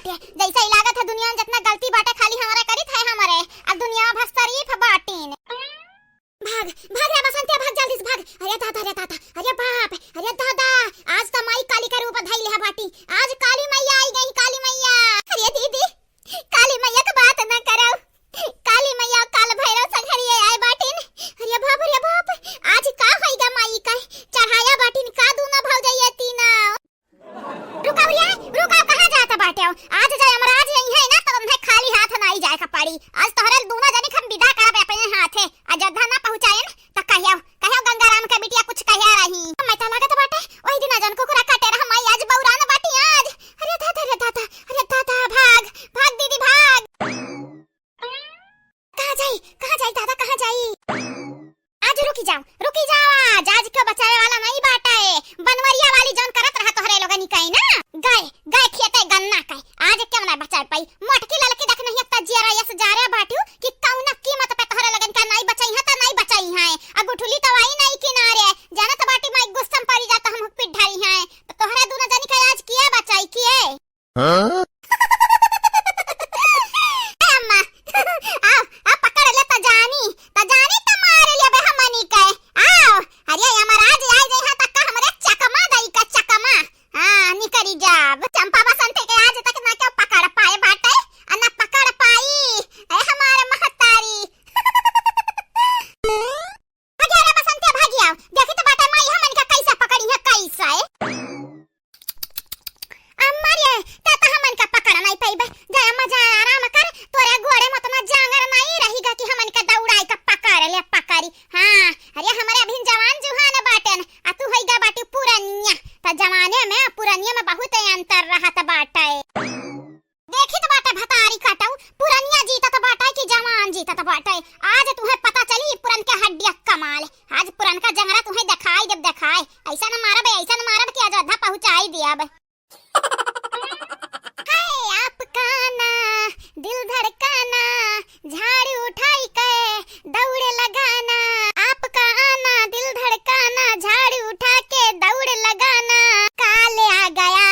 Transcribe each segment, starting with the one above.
बाटे जैसे ही लागत है दुनिया में जितना गलती बाटे खाली हमारे करी थे हमारे अब दुनिया भस तारीफ बाटीन। भाग भाग रे बसंतिया भाग जल्दी से भाग। अरे दादा अरे बाप अरे दादा आज तो माई काली का रूप धइले है बाटी। आज काली मैया आई गई काली मैया। अरे दीदी काली मैया की बात न करो। काली मैया काल भैरव संघरिए आए बाटीन। अरे बाप आज का होइगा माई का चढ़ाया बाटीन का दूना भाव जाइए तीना। रुका कहां जाता बाटे आज जाए हमरा आज यही है ना तो हम खाली हाथ ना आई जाए का पड़ी। आज तोहरे दूना जाने हम विदा करब अपने हाथे अयोध्या ना पहुंचाए त कहियो गंगाराम के बिटिया कुछ कहिया रही मैं तो लागत बाटे ओही दिन जन कुकुरा काटे रह माई आज बौरा ना बाटी आज। अरे दादा भाग दीदी भाग। कहां जाई दादा कहां जाई। आज रुकी जाओ आज क्यों बचावे वाला नहीं बाटा है बनवरिया वाली जौन करत रहा तोहरे लोगनी कई ना गाय खेते गन्ना कई आज क्यों ना बचा पाई। मोटकी ललकी देख नहीं त जिया यस जा रे बाटू कि कौन कीमत पे तोहरे लगन का नहीं बचाई है त नहीं बचाई है आ गुठुली तो आई नहीं किनारे जानत बाटी माई गुस्सम पड़ी जाता हम पिट ढाई है तो तोहरे दोनों जनी का आज किए बचाई किए। हां अम्मा आ पकड़ ले त जानी त मार ले बे हमनी के आओ। अरे हमारा आज आई गई है तक हमरे चकमा दई का चकमा हां निकरी जाब चंपा बसंत के आज तक ना क्यों पकड़ पाए बाटे ना पकड़ पाई ए हमारे महतारी। भागिया रे बसंत भागिया देखी तो बाटे माई हमन का कैसा पकड़ी है कैसा है। अम्मा रे त हमन का पकड़ नहीं पाइबे जा अम्मा जा आराम कर तोरे घोड़े मत ना जांगर नहीं रहेगा कि हमन का दौड़ाई का पकड़ ले पकड़ी। हां अरे हमारे अभी जवान जुहान बाटन आ तू होइगा बाटी पुरानिया त जमाने में पुरानिया में बहुत अंतर रहत बाटे। देखी तो बाटे भतारी काटऊ पुरानिया जीता तो बाटे कि जवान जीता तो बाटे। आज तुम्हें पता चली पुरन के हड्डिया कमाल आज पुरन का जंगरा तुम्हें दिखाई जब दिखाए ऐसा न मारब कि अयोध्या पहुंचाई दियाब। हाय आपका ना दिल धड़काना झाड़ू उठाई के दौड़ लगाना आपका आना दिल धड़काना झाड़ू उठा के दौड़ लगाना काले आ गया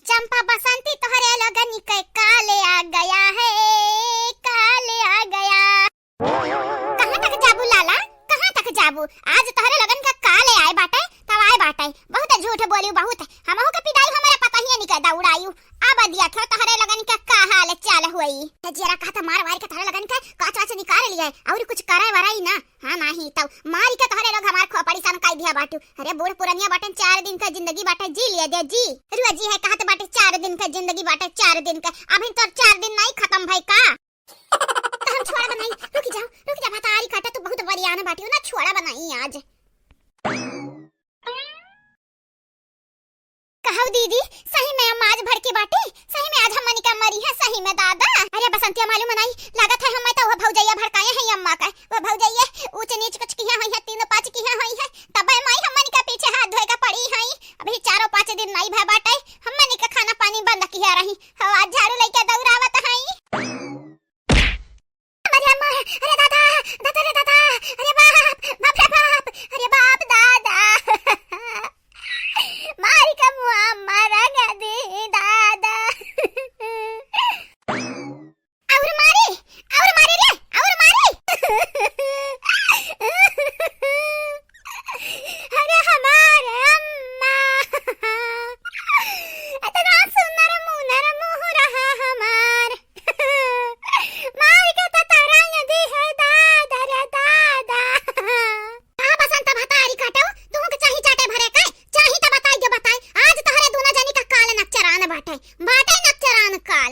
चंपा बसंती तोहरे लगन के काले आ गया है काले आ गया। कहां तक जाबू लाला कहां तक जाबू आज तोहरे लगन का काले आए बाटे तब आए बाटे बहुत झूठ बोलियो बहुत हमहु के पिदाई हमारे पता ही नहीं का दौड़ायू अब दिया था तोहरे लगन का हाल चाल हुई जरा कहता मार के तोहरे लगन का काच निकाल लिया और कुछ करे वराई ना। हां नहीं तो मार के तोहरे लोग हमार खोपड़ी सन काई दिया बाटू। अरे बूढ़ पुरनिया बाटे 4 दिन का जिंदगी बाटे जी लिया दे जी रुआ जी है कहत बाटे 4 दिन का जिंदगी बाटे 4 दिन का अभी तो 4 दिन नहीं खत्म भाई का तो हम छोड़ा बनाई रुक जा भतारी काटा तू बहुत बरियाना बाटी ना छोड़ा बनाई आज। कहौ दीदी सही में हम आज भर के बाटे सही में आज हमनी का मरी है सही में दादा। अरे बसंतिया मालूम नहीं लागत है हम तो वो भौजैया भड़काए हैं अम्मा का वो भौजैया ऊंच नीच कुछ किया हुई है 3-5 किया हुई है तब माई हमनी का पीछे हाथ धोए का पड़ी है अभी 4-5 दिन नहीं भय बाटे हमनी का खाना पानी बंद किया रही आज झाड़ू लेके दौड़ावत है। अरे अम्मा अरे दादा अरे बाप अरे बाप दादा मारी का मुआ मारा गदे दादा और मारे रे और मारे अरे हमारे अम्मा इतना सुंदर मुंह रहा हमार मार के तो तरंग दी है दादा रे दादा। हां बसंत भतारी काटो तू के चाही चाटे भरे का चाही तो बताई आज तोहरे दोनों जनी का काल नक्चरान बाटे नक्चरान काल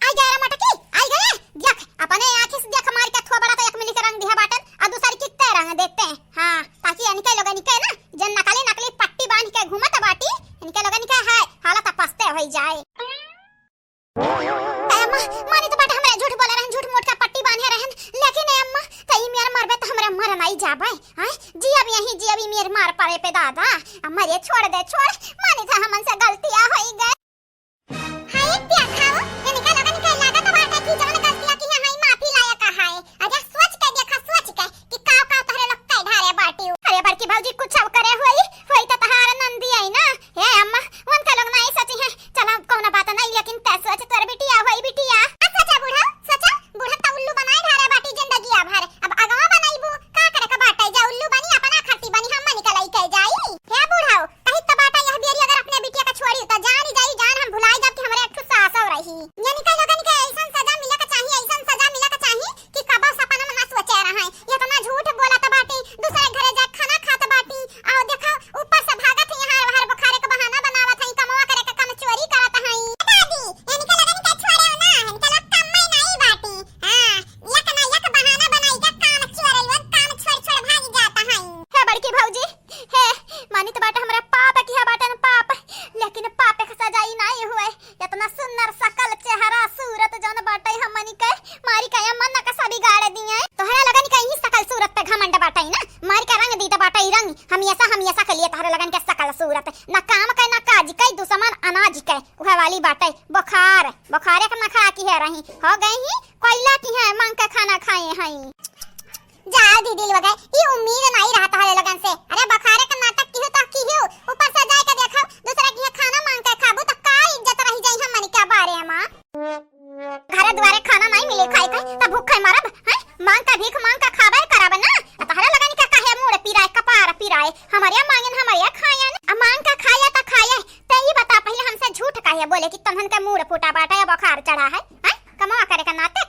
आई गया मटकी आई गए देख अपने आंखें से देख मार के थोबड़ा तो एक मिली के रंग दिया बाटन और दूसरी कितने रंग देते हैं। हां ताकि इनके लोग निके ना जन नकली पट्टी बांध के घूमत बाटी इनके लोग निके है हालत पछते होई जाए। अम्मा माने तो बाटे हमरा झूठ बोले रहन झूठ मोट का पट्टी बांधे रहन लेकिन अम्मा तई मेर मरबे तो हमरा मर नहीं जाबे हां जी अभी मेर मार पावे पे दादा अम्मा रे छोड़ दे छोड़ माने था हमन से गलतियां होई गए। हाय प्या खाओ इनका लगन के लागत बाटे कि जवन गलतियां की है माफी लायक है। अरे सोच के देखा कि का तोहरे लोग कई ढारे बाटी अरे बड़की भौजी कुछ करे होई तो तहार नंदी आई ना हे अम्मा उनका लोग काम के ना काज के दुश्मन अनाज के उहे वाली बाटे बुखारे के ना खा की है रही हो गई ही कोयला की है मांग के खाना खाए हई जा दीदी वगै ये उम्मीद नहीं रहता है लगन से। अरे बुखारे का नाटक की हो तो की हो ऊपर से जाए के देखो दूसरा की खाना मांग के खाबो तो का इज्जत रही जाई हमनी के बारे में। घर द्वारे खाना नहीं मिले खाए के त भूखे मरब हैं मांग का भीख मांग का खाबे कराब ना तहरा लगन के काहे मुंह पिराए कपार पिराए हमारे मांगन हमारे खाया ना मांग का खाया त खाया ते ही बता पहले हमसे झूठ काहे बोले कि तमहन के मुंह फूटा बाटा या बुखार चढ़ा है हैं कमा करे के नाते